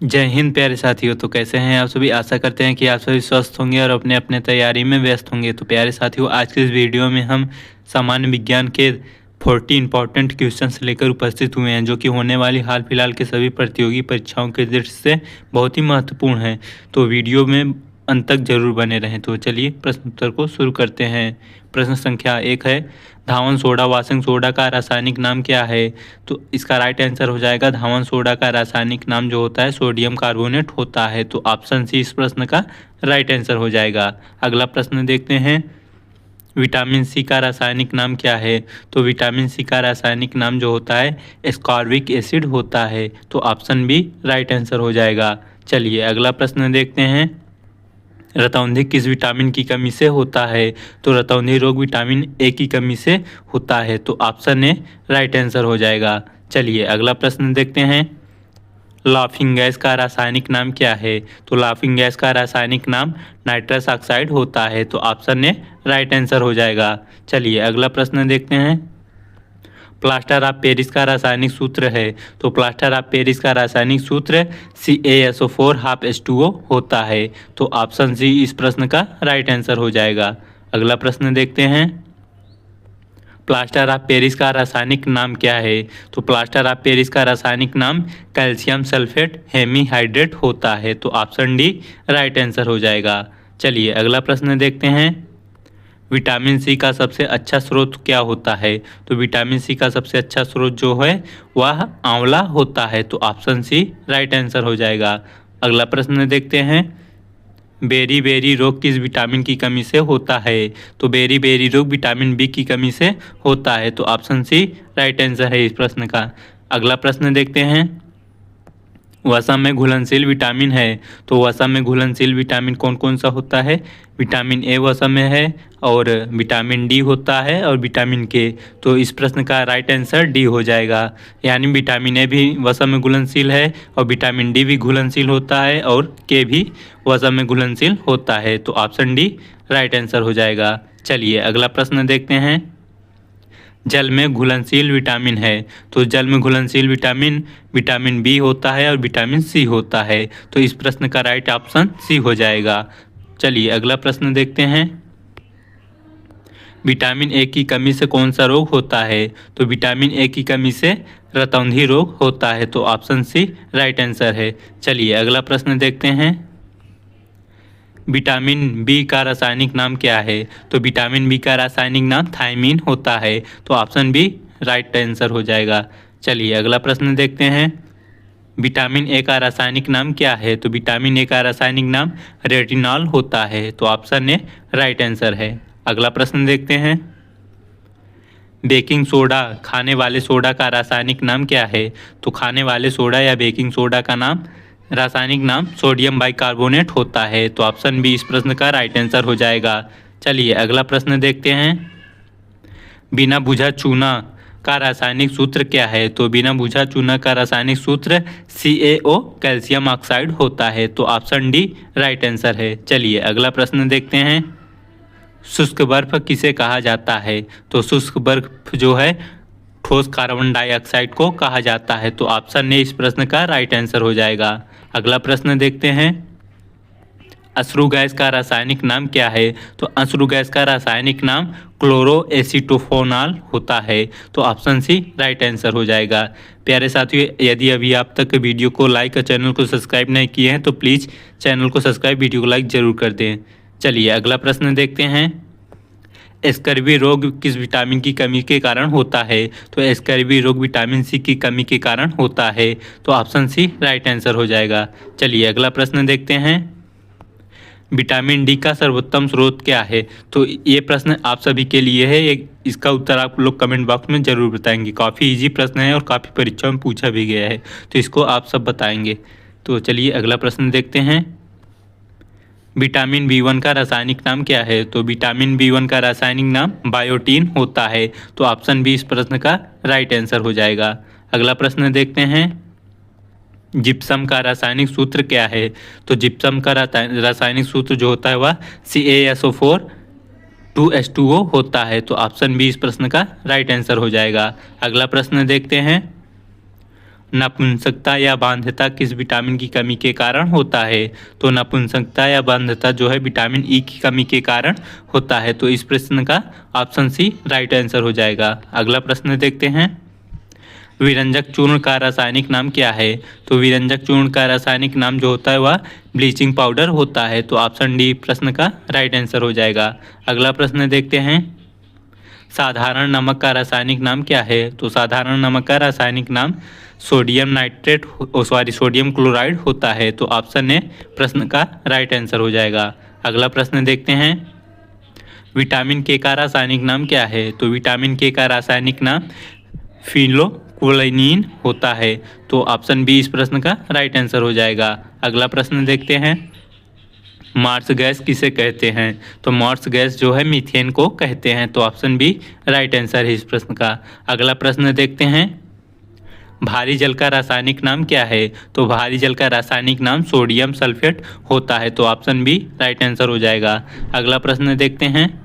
जय हिंद प्यारे साथियों। तो कैसे हैं आप सभी। आशा करते हैं कि आप सभी स्वस्थ होंगे और अपने अपने तैयारी में व्यस्त होंगे। तो प्यारे साथियों, आज के इस वीडियो में हम सामान्य विज्ञान के 40 इंपॉर्टेंट क्वेश्चंस लेकर उपस्थित हुए हैं, जो कि होने वाली हाल फिलहाल के सभी प्रतियोगी परीक्षाओं के दृष्टि से बहुत ही महत्वपूर्ण हैं। तो वीडियो में अंत तक जरूर बने रहें। तो चलिए प्रश्न उत्तर को शुरू करते हैं। प्रश्न संख्या 1 है, धावन सोडा वाशिंग सोडा का रासायनिक नाम क्या है। तो इसका राइट आंसर हो जाएगा, धावन सोडा का रासायनिक नाम जो होता है सोडियम कार्बोनेट होता है। तो ऑप्शन सी इस प्रश्न का राइट आंसर हो जाएगा। अगला प्रश्न देखते हैं, विटामिन सी का रासायनिक नाम क्या है। तो विटामिन सी का रासायनिक नाम जो होता है एस्कॉर्बिक एसिड होता है। तो ऑप्शन बी राइट आंसर हो जाएगा। चलिए अगला प्रश्न देखते हैं, रतौंधी किस विटामिन की कमी से होता है। तो रतौंधी रोग विटामिन ए की कमी से होता है। तो ऑप्शन ए राइट आंसर हो जाएगा। चलिए अगला प्रश्न देखते हैं, लाफिंग गैस का रासायनिक नाम क्या है। तो लाफिंग गैस का रासायनिक नाम नाइट्रस ऑक्साइड होता है। तो ऑप्शन ए राइट आंसर हो जाएगा। चलिए अगला प्रश्न देखते हैं, प्लास्टर ऑफ पेरिस का रासायनिक सूत्र है। तो प्लास्टर ऑफ पेरिस का रासायनिक सूत्र CaSO4 हाफ H2O होता है। तो ऑप्शन सी इस प्रश्न का राइट आंसर हो जाएगा। अगला प्रश्न देखते हैं, प्लास्टर ऑफ पेरिस का रासायनिक नाम क्या है। तो प्लास्टर ऑफ पेरिस का रासायनिक नाम कैल्शियम सल्फेट हेमीहाइड्रेट होता है। तो ऑप्शन डी राइट आंसर हो जाएगा। चलिए अगला प्रश्न देखते हैं, विटामिन सी का सबसे अच्छा स्रोत क्या होता है। तो विटामिन सी का सबसे अच्छा स्रोत जो है वह आंवला होता है। तो ऑप्शन सी राइट आंसर हो जाएगा। अगला प्रश्न देखते हैं, बेरी बेरी रोग किस विटामिन की कमी से होता है। तो बेरी बेरी रोग विटामिन बी की कमी से होता है। तो ऑप्शन सी राइट आंसर है इस प्रश्न का। अगला प्रश्न देखते हैं, वसा में घुलनशील विटामिन है। तो वसा में घुलनशील विटामिन कौन कौन सा होता है। विटामिन ए वसा में है, और विटामिन डी होता है, और विटामिन के। तो इस प्रश्न का राइट आंसर डी हो जाएगा। यानी विटामिन ए भी वसा में घुलनशील है, और विटामिन डी भी घुलनशील होता है, और के भी वसा में घुलनशील होता है। तो ऑप्शन डी राइट आंसर हो जाएगा। चलिए अगला प्रश्न देखते हैं, जल में घुलनशील विटामिन है। तो जल में घुलनशील विटामिन विटामिन बी होता है और विटामिन सी होता है। तो इस प्रश्न का राइट ऑप्शन सी हो जाएगा। चलिए अगला प्रश्न देखते हैं, विटामिन ए की कमी से कौन सा रोग होता है। तो विटामिन ए की कमी से रतौंधी रोग होता है। तो ऑप्शन सी राइट आंसर है। चलिए अगला प्रश्न देखते हैं, विटामिन बी का रासायनिक नाम क्या है। तो विटामिन बी का रासायनिक नाम थायमीन होता है। तो ऑप्शन बी राइट आंसर हो जाएगा। चलिए अगला प्रश्न देखते हैं, विटामिन ए का रासायनिक नाम क्या है। तो विटामिन ए का रासायनिक नाम रेटिनॉल होता है। तो ऑप्शन ए राइट आंसर है। अगला प्रश्न देखते हैं, बेकिंग सोडा खाने वाले सोडा का रासायनिक नाम क्या है। तो खाने वाले सोडा या बेकिंग सोडा का नाम रासायनिक नाम सोडियम बाइकार्बोनेट होता है। तो ऑप्शन बी इस प्रश्न का राइट आंसर हो जाएगा। चलिए अगला प्रश्न देखते हैं, बिना बुझा चूना का रासायनिक सूत्र क्या है। तो बिना बुझा चूना का रासायनिक सूत्र CaO कैल्शियम ऑक्साइड होता है। तो ऑप्शन डी राइट आंसर है। चलिए अगला प्रश्न देखते हैं, शुष्क बर्फ किसे कहा जाता है। तो शुष्क बर्फ जो है ठोस कार्बन डाइऑक्साइड को कहा जाता है। तो ऑप्शन ए इस प्रश्न का राइट आंसर हो जाएगा। अगला प्रश्न देखते हैं, अश्रु गैस का रासायनिक नाम क्या है। तो अश्रु गैस का रासायनिक नाम क्लोरोएसीटोफोनाल होता है। तो ऑप्शन सी राइट आंसर हो जाएगा। प्यारे साथियों, यदि अभी आप तक वीडियो को लाइक और चैनल को सब्सक्राइब नहीं किए हैं तो प्लीज़ चैनल को सब्सक्राइब, वीडियो को लाइक जरूर कर दें। चलिए अगला प्रश्न देखते हैं, स्कर्वी रोग किस विटामिन की कमी के कारण होता है। तो स्कर्वी रोग विटामिन सी की कमी के कारण होता है। तो ऑप्शन सी राइट आंसर हो जाएगा। चलिए अगला प्रश्न देखते हैं, विटामिन डी का सर्वोत्तम स्रोत क्या है। तो ये प्रश्न आप सभी के लिए है। इसका उत्तर आप लोग कमेंट बॉक्स में ज़रूर बताएंगे। काफ़ी इजी प्रश्न है और काफ़ी परीक्षाओं में पूछा भी गया है, तो इसको आप सब बताएंगे। तो चलिए अगला प्रश्न देखते हैं, विटामिन B1 का रासायनिक नाम क्या है। तो विटामिन B1 का रासायनिक नाम बायोटीन होता है। तो ऑप्शन बी इस प्रश्न का राइट आंसर हो जाएगा। अगला प्रश्न देखते हैं, जिप्सम का रासायनिक सूत्र क्या है। तो जिप्सम का रासायनिक सूत्र जो होता है वह CaSO4 2H2O होता है। तो ऑप्शन बी इस प्रश्न का राइट आंसर हो जाएगा। अगला प्रश्न देखते हैं, नपुंसकता या बांध्यता किस विटामिन की कमी के कारण होता है? तो नपुंसकता या बांध्यता जो है विटामिन ई की कमी के कारण होता है। तो इस प्रश्न का ऑप्शन सी राइट आंसर हो जाएगा। अगला प्रश्न देखते हैं, विरंजक चूर्ण का रासायनिक नाम क्या है? तो विरंजक चूर्ण का रासायनिक नाम जो होता है वह ब्लीचिंग पाउडर होता है। तो ऑप्शन डी प्रश्न का राइट आंसर हो जाएगा। अगला प्रश्न देखते हैं, साधारण नमक का रासायनिक नाम क्या है? तो साधारण नमक का रासायनिक नाम सोडियम क्लोराइड होता है। तो ऑप्शन ए प्रश्न का राइट आंसर हो जाएगा। अगला प्रश्न देखते हैं, विटामिन के का रासायनिक नाम क्या है? तो विटामिन के का रासायनिक नाम फिनोल्फोलिन होता है। तो ऑप्शन बी इस प्रश्न का राइट आंसर हो जाएगा। अगला प्रश्न देखते हैं, मार्स गैस किसे कहते हैं? तो मार्स गैस जो है मीथेन को कहते हैं। तो ऑप्शन बी राइट आंसर है इस प्रश्न का। अगला प्रश्न देखते हैं, भारी जल का रासायनिक नाम क्या है? तो भारी जल का रासायनिक नाम सोडियम सल्फेट होता है। तो ऑप्शन बी राइट आंसर हो जाएगा। अगला प्रश्न देखते हैं,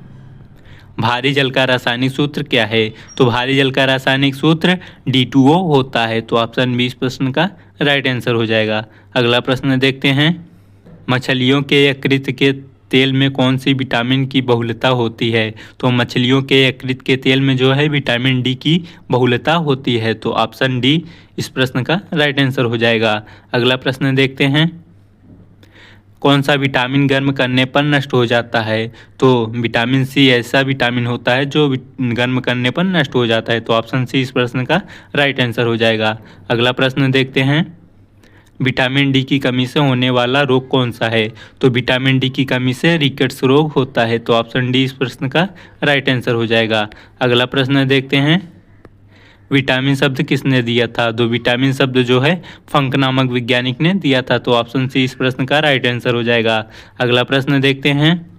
भारी जल का रासायनिक सूत्र क्या है? तो भारी जल का रासायनिक सूत्र D2O होता है। तो ऑप्शन बी इस प्रश्न का राइट आंसर हो जाएगा। अगला प्रश्न देखते हैं, मछलियों के यकृत के तेल में कौन सी विटामिन की बहुलता होती है? तो मछलियों के यकृत के तेल में जो है विटामिन डी की बहुलता होती है। तो ऑप्शन डी इस प्रश्न का राइट आंसर हो जाएगा। अगला प्रश्न देखते हैं, कौन सा विटामिन गर्म करने पर नष्ट हो जाता है? तो विटामिन सी ऐसा विटामिन होता है जो गर्म करने पर नष्ट हो जाता है। तो ऑप्शन सी इस प्रश्न का राइट आंसर हो जाएगा। अगला प्रश्न देखते हैं, विटामिन डी की कमी से होने वाला रोग कौन सा है? तो विटामिन डी की कमी से रिकेट्स रोग होता है। तो ऑप्शन डी इस प्रश्न का राइट आंसर हो जाएगा। अगला प्रश्न देखते हैं, विटामिन शब्द किसने दिया था? तो विटामिन शब्द जो है फंक नामक वैज्ञानिक ने दिया था। तो ऑप्शन सी इस प्रश्न का राइट आंसर हो जाएगा। अगला प्रश्न देखते हैं,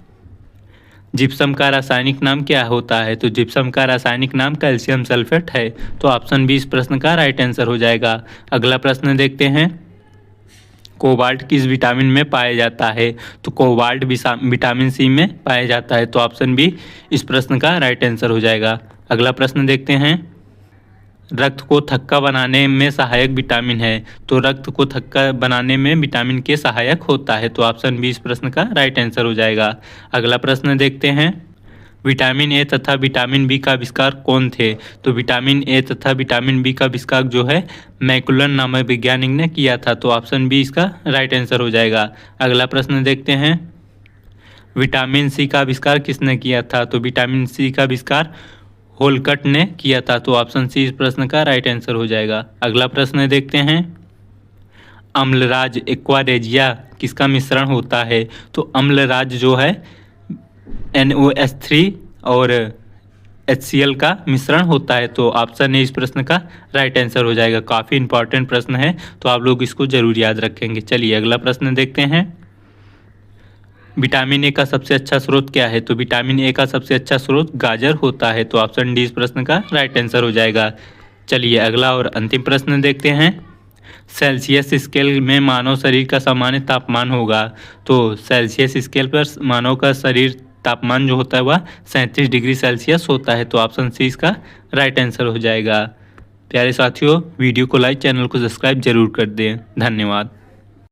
जिप्सम का रासायनिक नाम क्या होता है? तो जिप्सम का रासायनिक नाम कैल्शियम सल्फेट है। तो ऑप्शन बी इस प्रश्न का राइट आंसर हो जाएगा। अगला प्रश्न देखते हैं, कोबाल्ट किस विटामिन में पाया जाता है? तो कोबाल्ट विटामिन सी में पाया जाता है। तो ऑप्शन बी इस प्रश्न का राइट आंसर हो जाएगा। अगला प्रश्न देखते हैं, रक्त को थक्का बनाने में सहायक विटामिन है। तो रक्त को थक्का बनाने में विटामिन के सहायक होता है। तो ऑप्शन बी इस प्रश्न का राइट आंसर हो जाएगा। अगला प्रश्न देखते हैं, विटामिन ए तथा विटामिन बी का आविष्कार कौन थे? तो विटामिन ए तथा विटामिन बी का आविष्कार जो है मैकुलन नामक वैज्ञानिक ने किया था। तो ऑप्शन बी इसका राइट आंसर हो जाएगा। अगला प्रश्न देखते हैं, विटामिन सी का आविष्कार किसने किया था? तो विटामिन सी का आविष्कार होलकट ने किया था। तो ऑप्शन सी इस प्रश्न का राइट आंसर हो जाएगा। अगला प्रश्न देखते हैं, अम्लराज एक्वारेजिया किसका मिश्रण होता है? तो अम्लराज जो है NOH3 और HCl का मिश्रण होता है। तो ऑप्शन ए इस प्रश्न का राइट आंसर हो जाएगा। काफ़ी इंपॉर्टेंट प्रश्न है, तो आप लोग इसको जरूर याद रखेंगे। चलिए अगला प्रश्न देखते हैं, विटामिन ए का सबसे अच्छा स्रोत क्या है? तो विटामिन ए का सबसे अच्छा स्रोत गाजर होता है। तो ऑप्शन डी इस प्रश्न का राइट आंसर हो जाएगा। चलिए अगला और अंतिम प्रश्न देखते हैं, सेल्सियस स्केल में मानव शरीर का सामान्य तापमान होगा। तो सेल्सियस स्केल पर मानव का शरीर तापमान जो होता है वह 37 डिग्री सेल्सियस होता है। तो ऑप्शन सी इसका राइट आंसर हो जाएगा। प्यारे साथियों, वीडियो को लाइक, चैनल को सब्सक्राइब जरूर कर दें। धन्यवाद।